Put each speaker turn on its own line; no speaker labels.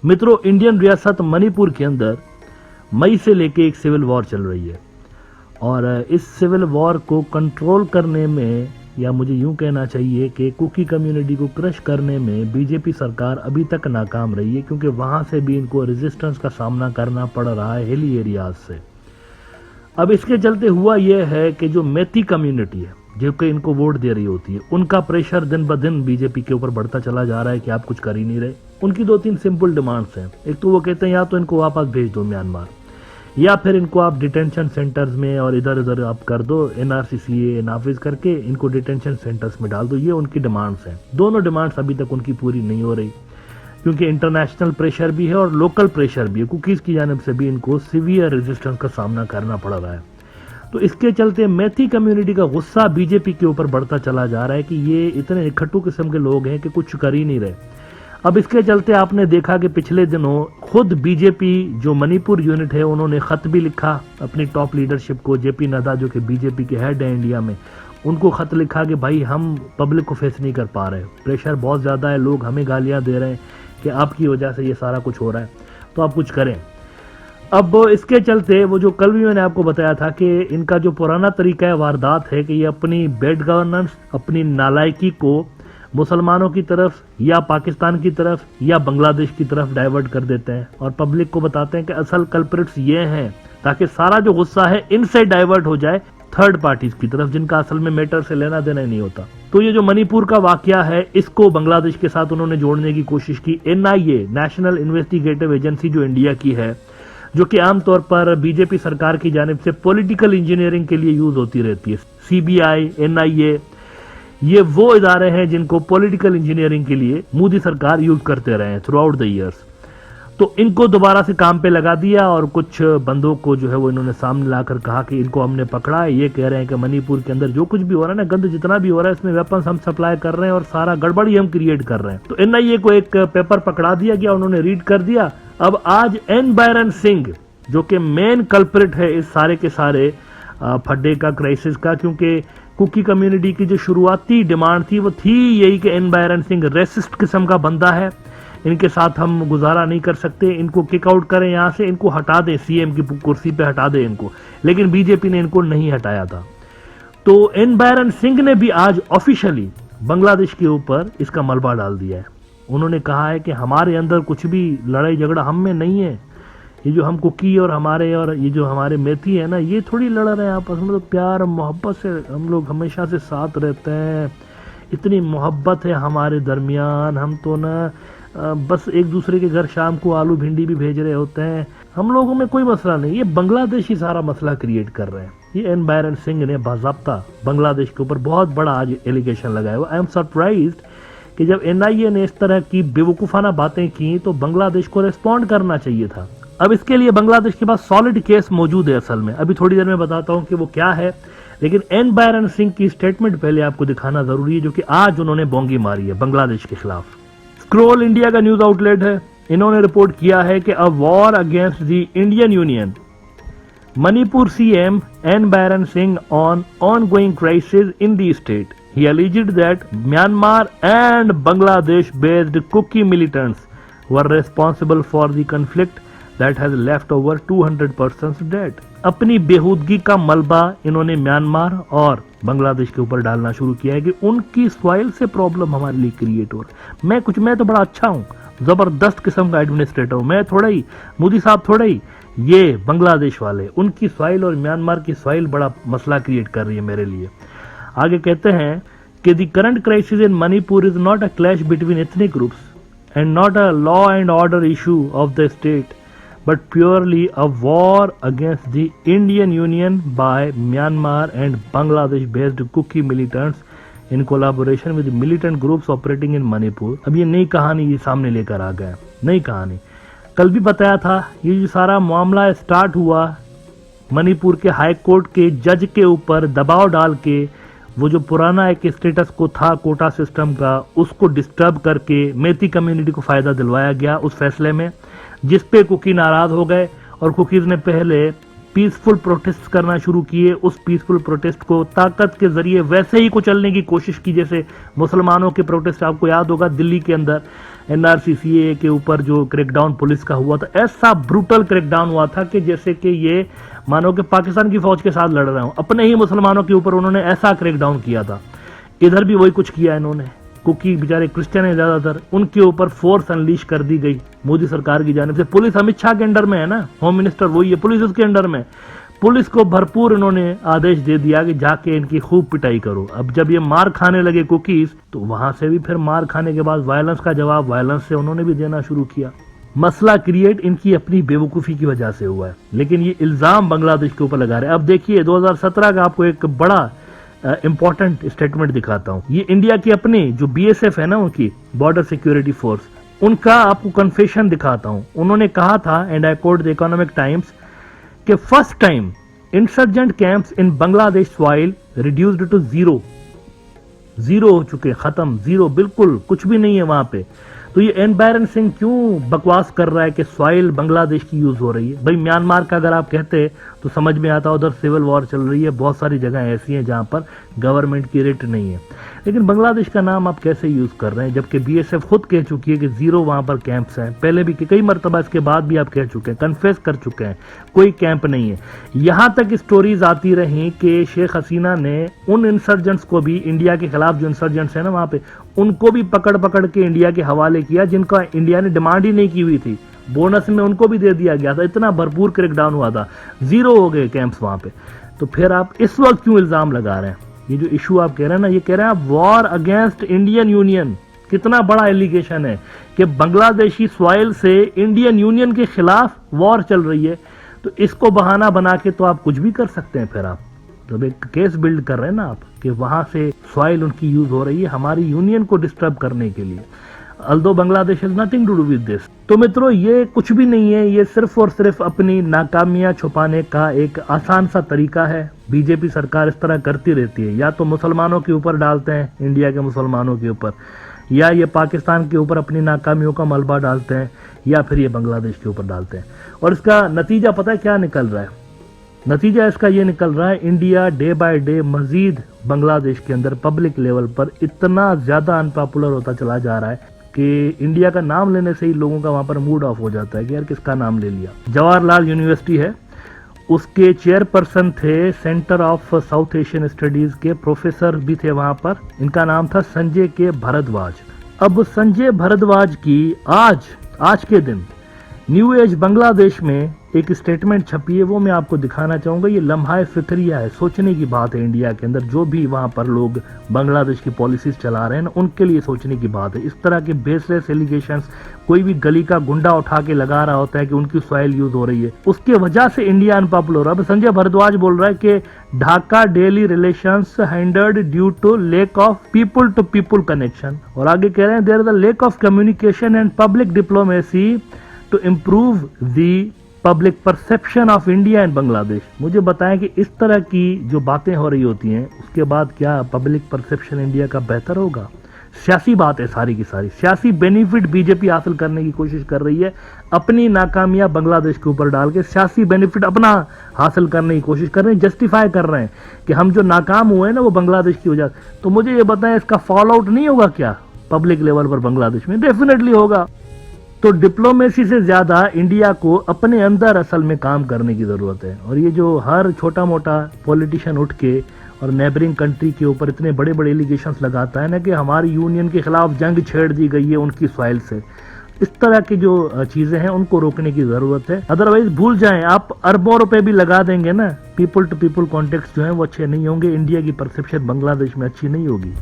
मित्रों, इंडियन रियासत मणिपुर के अंदर मई से लेके एक सिविल वॉर चल रही है और इस सिविल वॉर को कंट्रोल करने में, या मुझे यूं कहना चाहिए कि कुकी कम्युनिटी को क्रश करने में बीजेपी सरकार अभी तक नाकाम रही है, क्योंकि वहां से भी इनको रेजिस्टेंस का सामना करना पड़ रहा है हिली एरियाज से। अब इसके चलते हुआ यह है कि जो मैती कम्युनिटी है, जो कि इनको वोट दे रही होती है, उनका प्रेशर दिन ब दिन बीजेपी के ऊपर बढ़ता चला जा रहा है कि आप कुछ कर ही नहीं रहे। उनकी 2-3 सिंपल डिमांड्स हैं। एक तो वो कहते हैं या तो इनको वापस भेज दो म्यांमार, या फिर इनको आप डिटेंशन सेंटर्स में और इधर उधर आप कर दो, NRCCA नाफिज करके इनको डिटेंशन सेंटर्स में डाल दो। ये उनकी डिमांड्स हैं। दोनों डिमांड्स अभी तक उनकी पूरी नहीं हो रही, क्योंकि इंटरनेशनल प्रेशर भी है और लोकल प्रेशर भी है। कुकीज की जानिब से भी इनको सीवियर रेजिस्टेंस का सामना करना पड़ रहा है। तो इसके चलते मैती कम्युनिटी का गुस्सा बीजेपी के ऊपर बढ़ता चला जा रहा है कि ये इतने इकट्ठू किस्म के लोग हैं कि कुछ कर ही नहीं रहे। अब इसके चलते आपने देखा कि पिछले दिनों खुद बीजेपी जो मणिपुर यूनिट है, उन्होंने खत भी लिखा अपनी टॉप लीडरशिप को। JP नड्डा जो कि बीजेपी के हेड है इंडिया में, उनको खत लिखा कि भाई हम पब्लिक को फेस नहीं कर पा रहे, प्रेशर बहुत ज़्यादा है, लोग हमें गालियां दे रहे हैं कि आपकी वजह से ये सारा कुछ हो रहा है, तो आप कुछ करें। अब इसके चलते वो जो कल भी मैंने आपको बताया था कि इनका जो पुराना तरीका है वारदात है कि ये अपनी बैड गवर्नेंस, अपनी नालायकी को मुसलमानों की तरफ या पाकिस्तान की तरफ या बांग्लादेश की तरफ डाइवर्ट कर देते हैं और पब्लिक को बताते हैं कि असल कल्प्रिट्स ये हैं, ताकि सारा जो गुस्सा है इनसे डाइवर्ट हो जाए थर्ड पार्टीज की तरफ, जिनका असल में मैटर से लेना देना ही नहीं होता। तो ये जो मणिपुर का वाकया है, इसको बांग्लादेश के साथ उन्होंने जोड़ने की कोशिश की। NIA, नेशनल इन्वेस्टिगेटिव एजेंसी जो इंडिया की है, जो कि आमतौर पर बीजेपी सरकार की जानिब से पॉलिटिकल इंजीनियरिंग के लिए यूज होती रहती है। CBI, NIA, ये वो इदारे हैं जिनको पॉलिटिकल इंजीनियरिंग के लिए मोदी सरकार यूज करते रहे हैं थ्रू आउट द ईयर्स। तो इनको दोबारा से काम पे लगा दिया और कुछ बंदों को जो है वो इन्होंने सामने लाकर कहा कि इनको हमने पकड़ा है। ये कह रहे हैं कि मणिपुर के अंदर जो कुछ भी हो रहा है ना, गंद जितना भी हो रहा है, इसमें वेपन्स हम सप्लाई कर रहे हैं और सारा गड़बड़ी हम क्रिएट कर रहे हैं। तो NIA को एक पेपर पकड़ा दिया गया, उन्होंने रीड कर दिया। अब आज N बैरन सिंह, जो कि मेन कल्प्रिट है इस सारे के सारे फड्डे का, क्राइसिस का, क्योंकि कुकी कम्युनिटी की जो शुरुआती डिमांड थी वो थी यही कि N बैरन सिंह रेसिस्ट किस्म का बंदा है, इनके साथ हम गुजारा नहीं कर सकते, इनको किक आउट करें यहाँ से, इनको हटा दें, CM की कुर्सी पे हटा दें इनको। लेकिन बीजेपी ने इनको नहीं हटाया था। तो N बैरन सिंह ने भी आज ऑफिशियली बांग्लादेश के ऊपर इसका मलबा डाल दिया है। उन्होंने कहा है कि हमारे अंदर कुछ भी लड़ाई झगड़ा हम में नहीं है, ये जो हम कुकी और ये जो हमारे मैती है ना, ये थोड़ी लड़ रहे हैं आपस में, तो प्यार मोहब्बत से हम लोग हमेशा से साथ रहते हैं, इतनी मोहब्बत है हमारे दरमियान, हम तो ना बस एक दूसरे के घर शाम को आलू भिंडी भी भेज रहे होते हैं, हम लोगों में कोई मसला नहीं। ये बांग्लादेश ही सारा मसला क्रिएट कर रहे हैं। ये N बैरन सिंह ने बाज़ाब्ता बांग्लादेश के ऊपर बहुत बड़ा आज एलिगेशन लगाया हुआ। आई एम सरप्राइज्ड कि जब NIA ने इस तरह की बेवकूफ़ाना बातें की तो बांग्लादेश को रिस्पॉन्ड करना चाहिए था। अब इसके लिए बांग्लादेश के पास सॉलिड केस मौजूद है असल में, अभी थोड़ी देर में बताता हूं कि वो क्या है। लेकिन N बैरन सिंह की स्टेटमेंट पहले आपको दिखाना जरूरी है, जो कि आज उन्होंने बोंगी मारी है बांग्लादेश के खिलाफ। स्क्रोल इंडिया का न्यूज आउटलेट है, इन्होंने रिपोर्ट किया है कि a war against the Indian union, Manipur CM N Biren Singh on ongoing crisis in the state. He alleged that Myanmar and Bangladesh-based Kuki militants were responsible for the conflict that has left over 200 persons dead. अपनी बेहूदगी का मलबा इन्होंने Myanmar और बांग्लादेश के ऊपर डालना शुरू किया है कि उनकी सॉइल से प्रॉब्लम हमारे लिए क्रिएट हो रहा है। मैं तो बड़ा अच्छा हूँ, जबरदस्त किस्म का एडमिनिस्ट्रेटर हूँ, मैं थोड़ा ही, मोदी साहब थोड़ा ही, ये बांग्लादेश वाले, उनकी सॉइल और म्यांमार की सॉइल बड़ा मसला क्रिएट कर रही है मेरे लिए। आगे कहते हैं कि the current crisis in Manipur is not a clash between ethnic groups and not a law and order issue of the state, but purely a war against the Indian Union by Myanmar and Bangladesh-based Kuki militants in collaboration with militant groups operating in Manipur। अब ये नई कहानी ये सामने लेकर आ गया, नई कहानी। कल भी बताया था, ये जो सारा मामला स्टार्ट हुआ मणिपुर के हाई कोर्ट के जज के ऊपर दबाव डाल के, वो जो पुराना एक स्टेटस को था कोटा सिस्टम का, उसको डिस्टर्ब करके मैती कम्युनिटी को फायदा दिलवाया गया उस फैसले में, जिस पे कुकी नाराज हो गए और कुकीज ने पहले पीसफुल प्रोटेस्ट करना शुरू किए, उस पीसफुल प्रोटेस्ट को ताकत के जरिए वैसे ही कुचलने की कोशिश की जैसे मुसलमानों के प्रोटेस्ट। आपको याद होगा दिल्ली के अंदर NRC के ऊपर जो क्रैकडाउन पुलिस का हुआ था, ऐसा ब्रूटल क्रैकडाउन हुआ था कि जैसे कि ये मानो कि पाकिस्तान की फौज के साथ लड़ रहे हो। अपने ही मुसलमानों के ऊपर उन्होंने ऐसा क्रैकडाउन किया था। इधर भी वही कुछ किया इन्होंने, क्योंकि बेचारे क्रिश्चियन है ज्यादातर, उनके ऊपर फोर्स अनलीश कर दी गई मोदी सरकार की जानिब से। पुलिस अमित शाह के अंडर में है ना, होम मिनिस्टर वही है, पुलिस उसके अंडर में। पुलिस को भरपूर इन्होंने आदेश दे दिया कि जाके इनकी खूब पिटाई करो। अब जब ये मार खाने लगे कुकीज, तो वहां से भी फिर मार खाने के बाद वायलेंस का जवाब वायलेंस से उन्होंने भी देना शुरू किया। मसला क्रिएट इनकी अपनी बेवकूफी की वजह से हुआ है, लेकिन ये इल्जाम बांग्लादेश के ऊपर लगा रहे हैं। अब देखिए 2017 का आपको एक बड़ा इंपॉर्टेंट स्टेटमेंट दिखाता हूं। ये इंडिया की अपनी जो BSF है ना, उनकी बॉर्डर सिक्योरिटी फोर्स, उनका आपको कन्फेशन दिखाता हूं। उन्होंने कहा था, and I quote the Economic Times, कि first time insurgent camps in Bangladesh soil reduced to zero हो चुके, खत्म, जीरो, बिल्कुल कुछ भी नहीं है वहां पे। तो ये एन बैरन सिंह क्यों बकवास कर रहा है कि सॉइल बांग्लादेश की यूज हो रही है? भाई म्यांमार का अगर आप कहते तो समझ में आता, उधर सिविल वॉर चल रही है, बहुत सारी जगह ऐसी हैं जहां पर गवर्नमेंट की रेट नहीं है। लेकिन बांग्लादेश का नाम आप कैसे यूज कर रहे हैं, जबकि BSF खुद कह चुकी है कि जीरो वहां पर कैंप्स हैं। पहले भी कई मरतबा, इसके बाद भी आप कह चुके हैं, कन्फेस कर चुके हैं, कोई कैंप नहीं है। यहां तक स्टोरीज आती रही कि शेख हसीना ने उन इंसर्जेंट्स को भी, इंडिया के खिलाफ जो इंसर्जेंट्स है ना वहां पे, उनको भी पकड़ पकड़ के इंडिया के हवाले किया, जिनका इंडिया ने डिमांड ही नहीं की हुई थी। बोनस में उनको भी दे दिया गया था। इतना भरपूर क्रैकडाउन हुआ था, जीरो हो गए कैंप्स वहां पे। तो फिर आप इस वक्त क्यों इल्जाम लगा रहे हैं? ये जो इशू आप कह रहे हैं ना, ये कह रहे हैं आप वॉर अगेंस्ट इंडियन यूनियन। कितना बड़ा एलिगेशन है कि बांग्लादेशी सॉइल से इंडियन यूनियन के खिलाफ वॉर चल रही है। तो इसको बहाना बना के तो आप कुछ भी कर सकते हैं। फिर आप जब एक केस बिल्ड कर रहे हैं ना आप, कि वहां से सॉइल उनकी यूज हो रही है हमारी यूनियन को डिस्टर्ब करने के लिए। Although Bangladesh is nothing to do with this. तो मित्रों, ये कुछ भी नहीं है, ये सिर्फ और सिर्फ अपनी नाकामियां छुपाने का एक आसान सा तरीका है। बीजेपी सरकार इस तरह करती रहती है, या तो मुसलमानों के ऊपर डालते हैं, इंडिया के मुसलमानों के ऊपर, या ये पाकिस्तान के ऊपर अपनी नाकामियों का मलबा डालते हैं, या फिर ये बांग्लादेश के ऊपर डालते हैं। और इसका नतीजा पता है क्या निकल रहा है? नतीजा इसका ये निकल रहा है, इंडिया डे बाय डे मजीद बांग्लादेश के अंदर पब्लिक लेवल पर इतना ज्यादा अनपॉपुलर होता चला जा रहा है कि इंडिया का नाम लेने से ही लोगों का वहां पर मूड ऑफ हो जाता है कि यार किसका नाम ले लिया। जवाहरलाल यूनिवर्सिटी है, उसके चेयरपर्सन थे centre of south Asian studies के, प्रोफेसर भी थे वहां पर। इनका नाम था संजय के भारद्वाज। अब संजय भारद्वाज की आज के दिन न्यू एज बांग्लादेश में एक स्टेटमेंट छपी है, वो मैं आपको दिखाना चाहूंगा। ये लम्हा फिक्रिया है, सोचने की बात है। इंडिया के अंदर जो भी वहां पर लोग बांग्लादेश की पॉलिसीज चला रहे हैं ना, उनके लिए सोचने की बात है। इस तरह के बेसलेस एलिगेशंस कोई भी गली का गुंडा उठा के लगा रहा होता है कि उनकी सॉइल यूज हो रही है, उसके वजह से इंडिया अनपॉपुलर हो रहा है। अब संजय भारद्वाज बोल रहा है कि Dhaka daily relations hindered due to lack of people to people connection. और आगे कह रहे हैं there is a lack of communication and public diplomacy to improve the public perception of India and Bangladesh. मुझे बताएं कि इस तरह की जो बातें हो रही होती हैं, उसके बाद क्या पब्लिक परसेप्शन इंडिया का बेहतर होगा? सियासी बात है सारी की सारी, सियासी बेनिफिट बीजेपी हासिल करने की कोशिश कर रही है, अपनी नाकामियां बांग्लादेश के ऊपर डाल के सियासी बेनिफिट अपना हासिल करने की कोशिश कर रहे हैं, जस्टिफाई कर रहे हैं कि हम जो नाकाम हुए हैं ना वो बांग्लादेश की वजह। तो मुझे ये बताएं, इसका फॉल आउट नहीं होगा क्या पब्लिक लेवल पर बांग्लादेश में? डेफिनेटली होगा। तो डिप्लोमेसी से ज्यादा इंडिया को अपने अंदर असल में काम करने की जरूरत है। और ये जो हर छोटा मोटा पॉलिटिशियन उठ के और नेबरिंग कंट्री के ऊपर इतने बड़े बड़े एलिगेशंस लगाता है ना कि हमारी यूनियन के खिलाफ जंग छेड़ दी गई है उनकी सॉइल से, इस तरह की जो चीजें हैं उनको रोकने की जरूरत है। अदरवाइज भूल जाएं, आप अरबों रुपए भी लगा देंगे ना, पीपल टू पीपल कॉन्टेक्ट जो है वो अच्छे नहीं होंगे, इंडिया की परसेप्शन बांग्लादेश में अच्छी नहीं होगी।